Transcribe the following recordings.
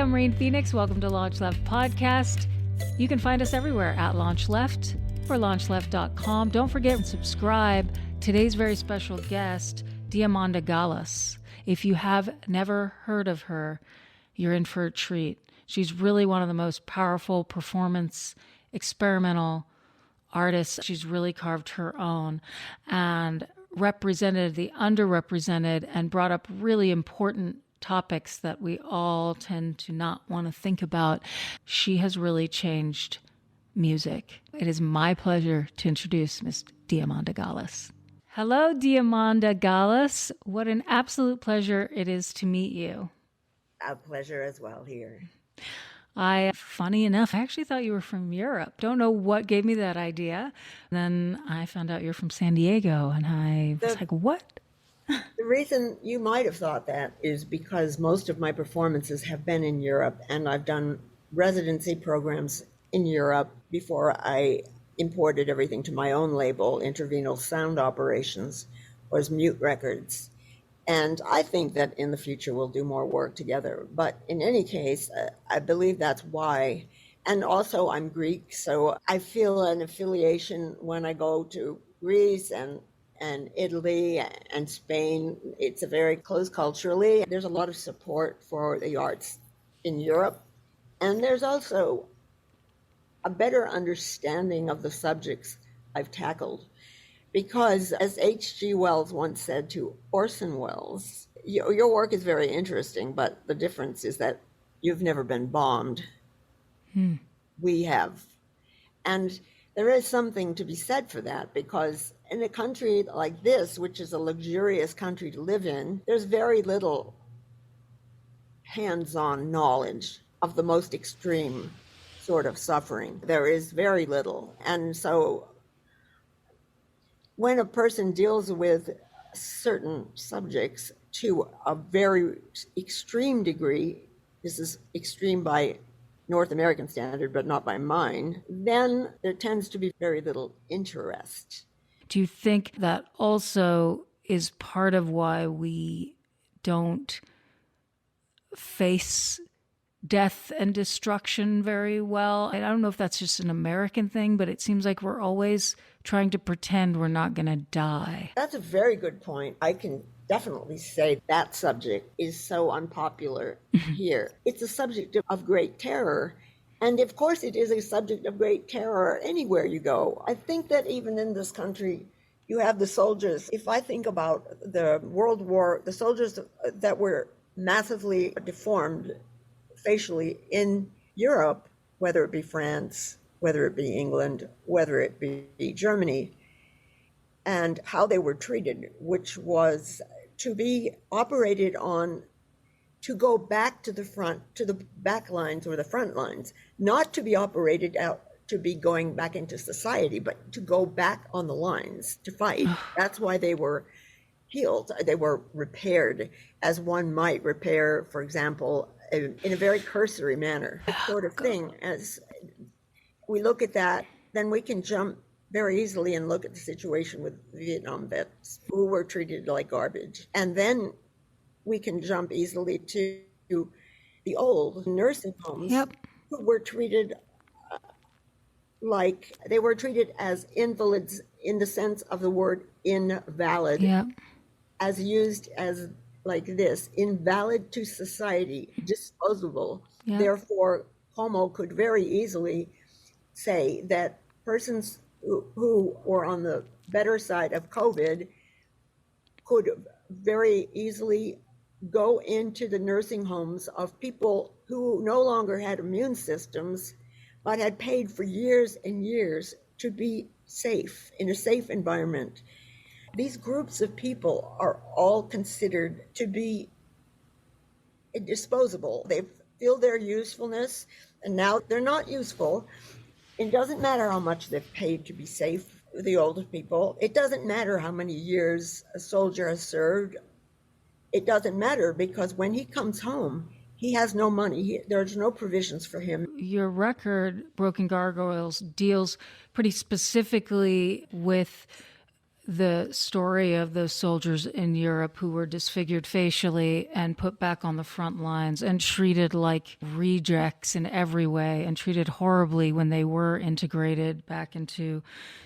I'm Rain Phoenix. Welcome to LaunchLeft Podcast. You can find us everywhere at LaunchLeft or LaunchLeft.com. Don't forget to subscribe. Today's very special guest, Diamanda Galás. If you have never heard of her, you're in for a treat. She's really one of the most powerful performance, experimental artists. She's really carved her own and represented the underrepresented and brought up really important topics that we all tend to not want to think about. She has really changed music. It is my pleasure to introduce Miss Diamanda Galás. Hello, Diamanda Galás. What an absolute pleasure it is to meet you. A pleasure as well here. Funny enough, I actually thought you were from Europe. Don't know what gave me that idea. Then I found out you're from San Diego, and I was like, what? The reason you might have thought that is because most of my performances have been in Europe, and I've done residency programs in Europe before I imported everything to my own label, Intervenal Sound Operations, or Mute Records. And I think that in the future we'll do more work together. But in any case, I believe that's why. And also I'm Greek, so I feel an affiliation when I go to Greece and Italy and Spain. It's a very close culturally. There's a lot of support for the arts in Europe. And there's also a better understanding of the subjects I've tackled. Because as H.G. Wells once said to Orson Welles, your work is very interesting, but the difference is that you've never been bombed. We have. And there is something to be said for that, because in a country like this, which is a luxurious country to live in, there's very little hands-on knowledge of the most extreme sort of suffering. There is very little. And so when a person deals with certain subjects to a very extreme degree, this is extreme by North American standard, but not by mine, then there tends to be very little interest. Do you think that also is part of why we don't face death and destruction very well? I don't know if that's just an American thing, but it seems like we're always trying to pretend we're not going to die. That's a very good point. I can definitely say that subject is so unpopular here. It's a subject of great terror. And of course, it is a subject of great terror anywhere you go. I think that even in this country, you have the soldiers. If I think about the World War, the soldiers that were massively deformed facially in Europe, whether it be France, whether it be England, whether it be Germany, and how they were treated, which was to be operated on to go back to the front, to the back lines or the front lines, not to be operated out to be going back into society, but to go back on the lines to fight. That's why they were healed. They were repaired as one might repair, for example, in a very cursory manner, sort of thing. As we look at that, then we can jump very easily and look at the situation with Vietnam vets who were treated like garbage. And then we can jump easily to the old nursing homes who were treated like they were treated as invalids in the sense of the word invalid, as used as like this, invalid to society, disposable. Therefore, Homo could very easily say that persons who were on the better side of COVID could very easily go into the nursing homes of people who no longer had immune systems, but had paid for years and years to be safe, in a safe environment. These groups of people are all considered to be disposable. They feel their usefulness, and now they're not useful. It doesn't matter how much they've paid to be safe, the older people. It doesn't matter how many years a soldier has served. It doesn't matter, because when he comes home, he has no money. There's no provisions for him. Your record, Broken Gargoyles, deals pretty specifically with the story of those soldiers in Europe who were disfigured facially and put back on the front lines and treated like rejects in every way and treated horribly when they were integrated back into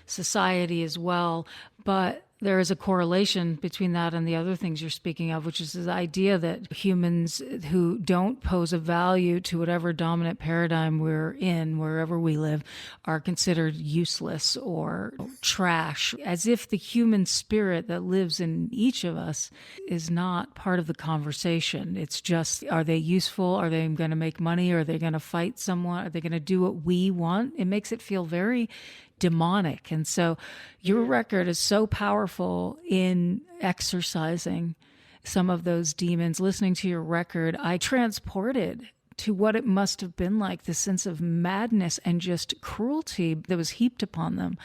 society as well. But there is a correlation between that and the other things you're speaking of, which is the idea that humans who don't pose a value to whatever dominant paradigm we're in, wherever we live, are considered useless or trash, as if the human spirit that lives in each of us is not part of the conversation. It's just, are they useful? Are they going to make money? Are they going to fight someone? Are they going to do what we want? It makes it feel very demonic. And so your record is so powerful in exercising some of those demons. Listening to your record, I transported to what it must have been like, the sense of madness and just cruelty that was heaped upon them.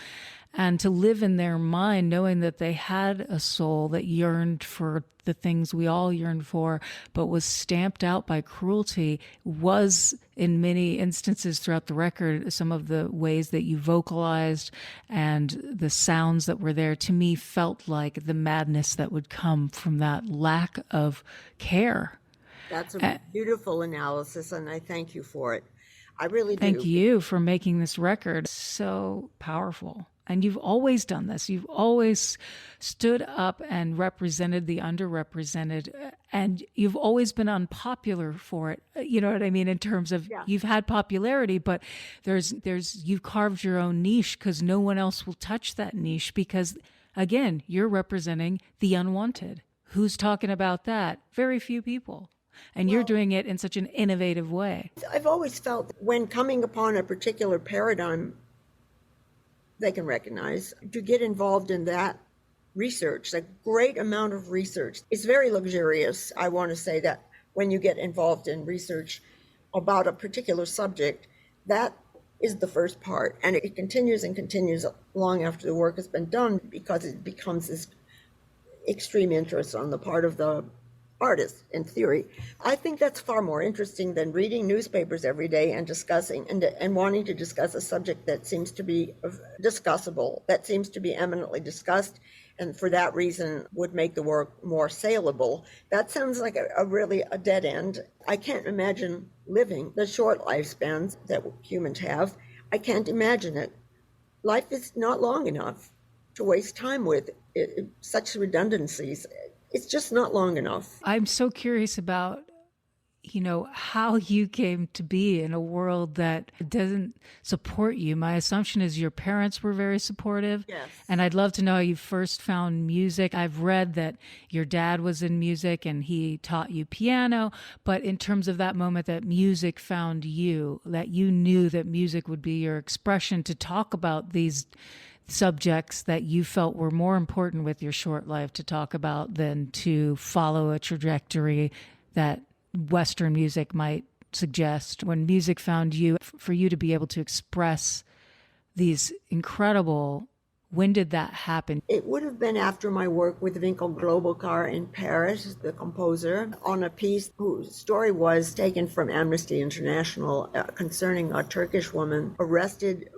And to live in their mind, knowing that they had a soul that yearned for the things we all yearn for, but was stamped out by cruelty, was in many instances throughout the record, some of the ways that you vocalized and the sounds that were there, to me, felt like the madness that would come from that lack of care. That's a beautiful analysis, and I thank you for it. I really do. Thank you for making this record so powerful. And you've always done this. You've always stood up and represented the underrepresented, and you've always been unpopular for it. You know what I mean? In terms of You've had popularity, but you've carved your own niche because no one else will touch that niche because, again, you're representing the unwanted. Who's talking about that? Very few people. And you're doing it in such an innovative way. I've always felt when coming upon a particular paradigm they can recognize, to get involved in that research, a great amount of research. It's very luxurious. I want to say that when you get involved in research about a particular subject, that is the first part. And it continues and continues long after the work has been done because it becomes this extreme interest on the part of the artist, in theory. I think that's far more interesting than reading newspapers every day and discussing and wanting to discuss a subject that seems to be discussable, that seems to be eminently discussed, and for that reason would make the work more saleable. That sounds like a dead end. I can't imagine living the short lifespans that humans have. I can't imagine it. Life is not long enough to waste time with such redundancies. It's just not long enough. I'm so curious about, how you came to be in a world that doesn't support you. My assumption is your parents were very supportive. Yes. And I'd love to know how you first found music. I've read that your dad was in music and he taught you piano. But in terms of that moment that music found you, that you knew that music would be your expression to talk about these subjects that you felt were more important with your short life to talk about than to follow a trajectory that Western music might suggest. When music found you, for you to be able to express these incredible, when did that happen? It would have been after my work with Winkel Globalkar in Paris, the composer, on a piece whose story was taken from Amnesty International concerning a Turkish woman arrested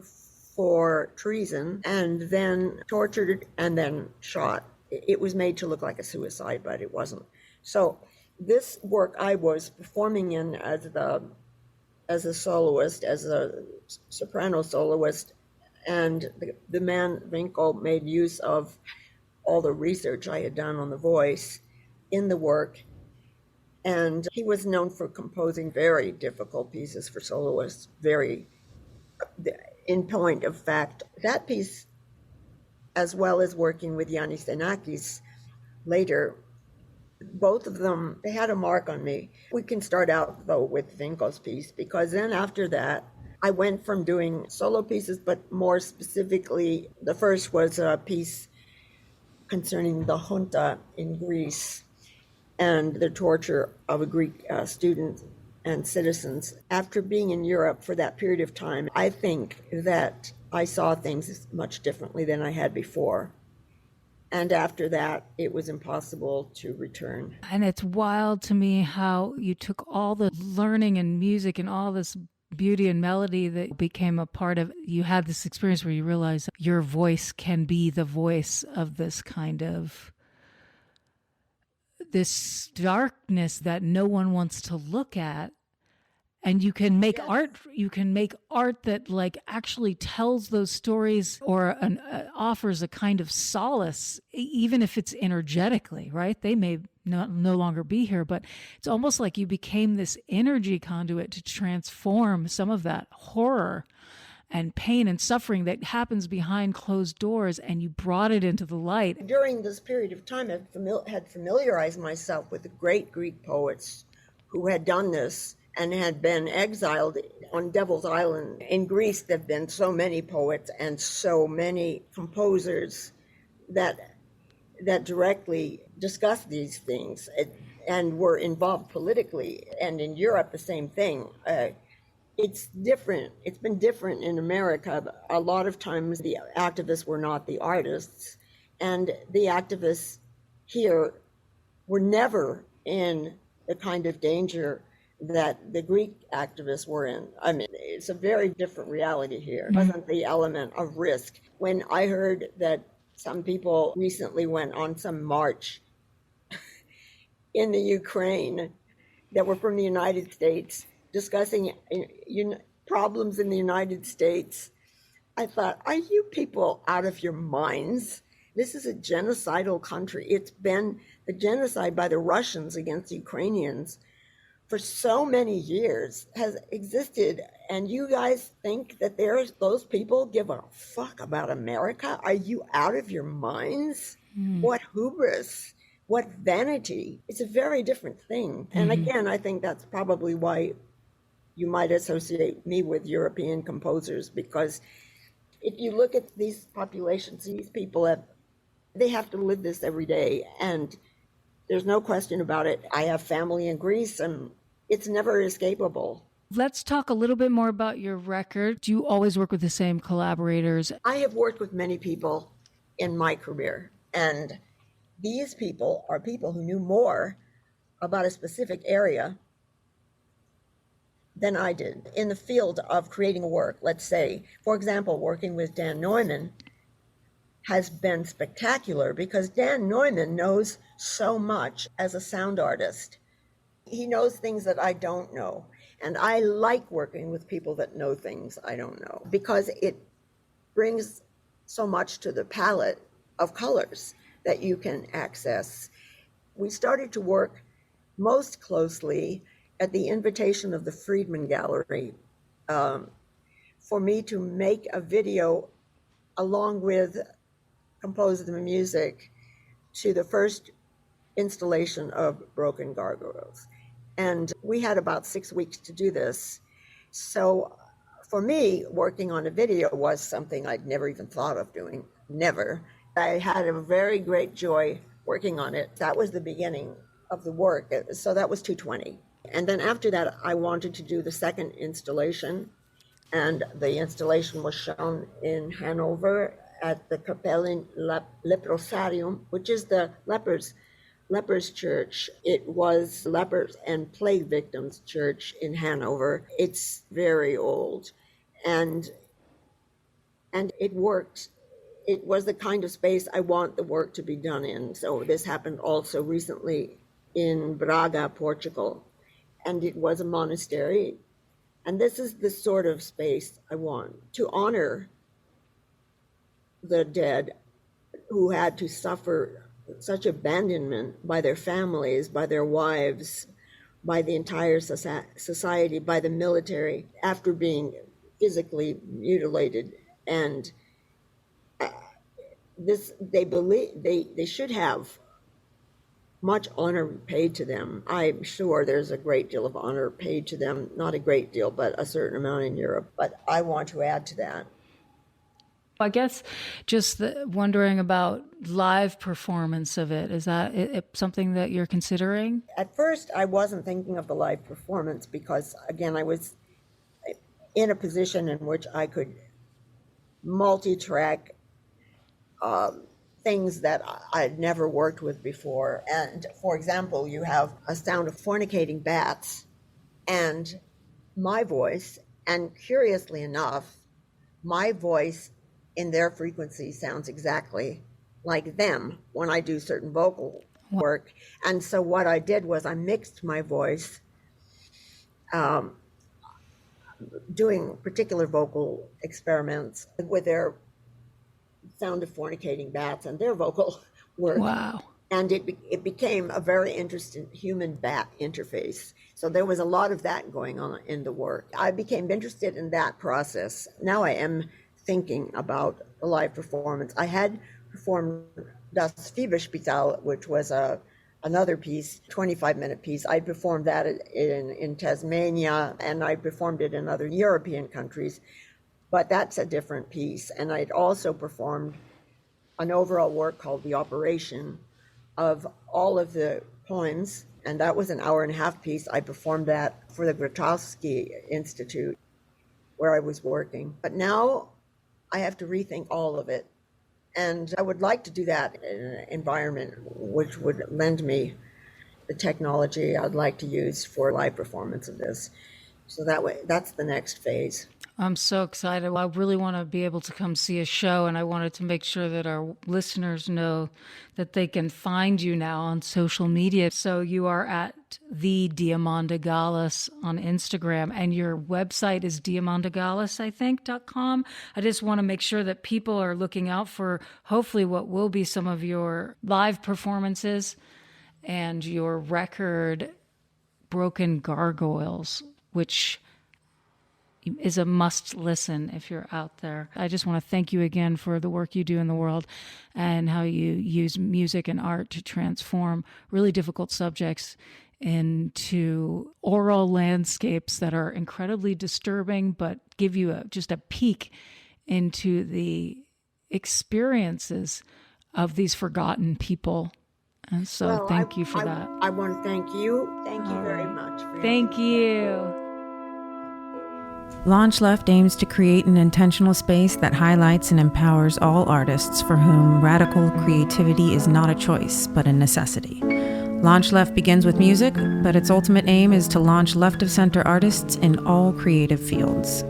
for treason and then tortured and then shot. It was made to look like a suicide, but it wasn't. So this work I was performing in as a soloist, as a soprano soloist, and the man Winkel made use of all the research I had done on the voice in the work. And he was known for composing very difficult pieces for soloists, in point of fact, that piece, as well as working with Yannis Xenakis later, both of them, they had a mark on me. We can start out, though, with Winkel's piece, because then after that, I went from doing solo pieces, but more specifically, the first was a piece concerning the junta in Greece and the torture of a Greek student and citizens. After being in Europe for that period of time, I think that I saw things much differently than I had before. And after that, it was impossible to return. And it's wild to me how you took all the learning and music and all this beauty and melody that became a part of, you had this experience where you realized your voice can be the voice of this kind of, this darkness that no one wants to look at. And you can make art, you can make art that like actually tells those stories or offers a kind of solace, even if it's energetically, right? They may no longer be here, but it's almost like you became this energy conduit to transform some of that horror and pain and suffering that happens behind closed doors, and you brought it into the light. During this period of time, I had familiarized myself with the great Greek poets who had done this and had been exiled on Devil's Island. In Greece, there have been so many poets and so many composers that directly discuss these things and were involved politically. And in Europe, the same thing. It's different. It's been different in America. A lot of times the activists were not the artists, and the activists here were never in the kind of danger that the Greek activists were in. I mean, it's a very different reality here. It wasn't the element of risk. When I heard that some people recently went on some march in the Ukraine that were from the United States, discussing problems in the United States, I thought, are you people out of your minds? This is a genocidal country. It's been the genocide by the Russians against Ukrainians for so many years has existed, and you guys think that those people give a fuck about America? Are you out of your minds? What hubris, what vanity. It's a very different thing. And again, I think that's probably why you might associate me with European composers, because if you look at these populations, these people they have to live this every day, and there's no question about it. I have family in Greece, and it's never escapable. Let's talk a little bit more about your record. Do you always work with the same collaborators? I have worked with many people in my career, and these people are people who knew more about a specific area than I did in the field of creating a work. Let's say, for example, working with Dan Neumann has been spectacular because Dan Neumann knows so much as a sound artist. He knows things that I don't know. And I like working with people that know things I don't know because it brings so much to the palette of colors that you can access. We started to work most closely at the invitation of the Friedman Gallery for me to make a video along with compose the music to the first installation of Broken Gargoyles. And we had about 6 weeks to do this. So for me, working on a video was something I'd never even thought of doing, never. I had a very great joy working on it. That was the beginning of the work. So that was 220. And then after that, I wanted to do the second installation. And the installation was shown in Hanover at the Capellen Leprosarium, which is the lepers church. It was lepers and plague victims church in Hanover. It's very old, and it worked. It was the kind of space I want the work to be done in. So this happened also recently in Braga, Portugal, and it was a monastery. And this is the sort of space I want to honor the dead who had to suffer such abandonment by their families, by their wives, by the entire society, by the military, after being physically mutilated. And they believe they should have much honor paid to them. I'm sure there's a great deal of honor paid to them, not a great deal, but a certain amount in Europe. But I want to add to that. I guess just wondering about live performance of it. Is that something that you're considering? At first, I wasn't thinking of the live performance because, again, I was in a position in which I could multi-track things that I'd never worked with before. And for example, you have a sound of fornicating bats and my voice, And curiously enough, my voice in their frequency sounds exactly like them when I do certain vocal work. And so what I did was I mixed my voice doing particular vocal experiments with their sound of fornicating bats and their vocal work. Wow. And it became a very interesting human-bat interface. So there was a lot of that going on in the work. I became interested in that process. Now I am thinking about a live performance. I had performed Das Fieberspital, which was another piece, 25-minute piece. I performed that in Tasmania, and I performed it in other European countries. But that's a different piece. And I'd also performed an overall work called The Operation, of all of the poems, and that was an hour-and-a-half piece. I performed that for the Grotowski Institute where I was working. But now I have to rethink all of it. And I would like to do that in an environment which would lend me the technology I'd like to use for live performance of this. So that way, that's the next phase. I'm so excited. I really want to be able to come see a show, and I wanted to make sure that our listeners know that they can find you now on social media. So you are at the Diamanda Galás on Instagram, and your website is DiamandaGalás, I think, .com. I just want to make sure that people are looking out for hopefully what will be some of your live performances and your record, Broken Gargoyles, which is a must listen if you're out there. I just want to thank you again for the work you do in the world and how you use music and art to transform really difficult subjects into oral landscapes that are incredibly disturbing, but give you just a peek into the experiences of these forgotten people. And so thank you for that. I want to thank you. Thank you very much. Thank you. LaunchLeft aims to create an intentional space that highlights and empowers all artists for whom radical creativity is not a choice, but a necessity. LaunchLeft begins with music, but its ultimate aim is to launch left-of-center artists in all creative fields.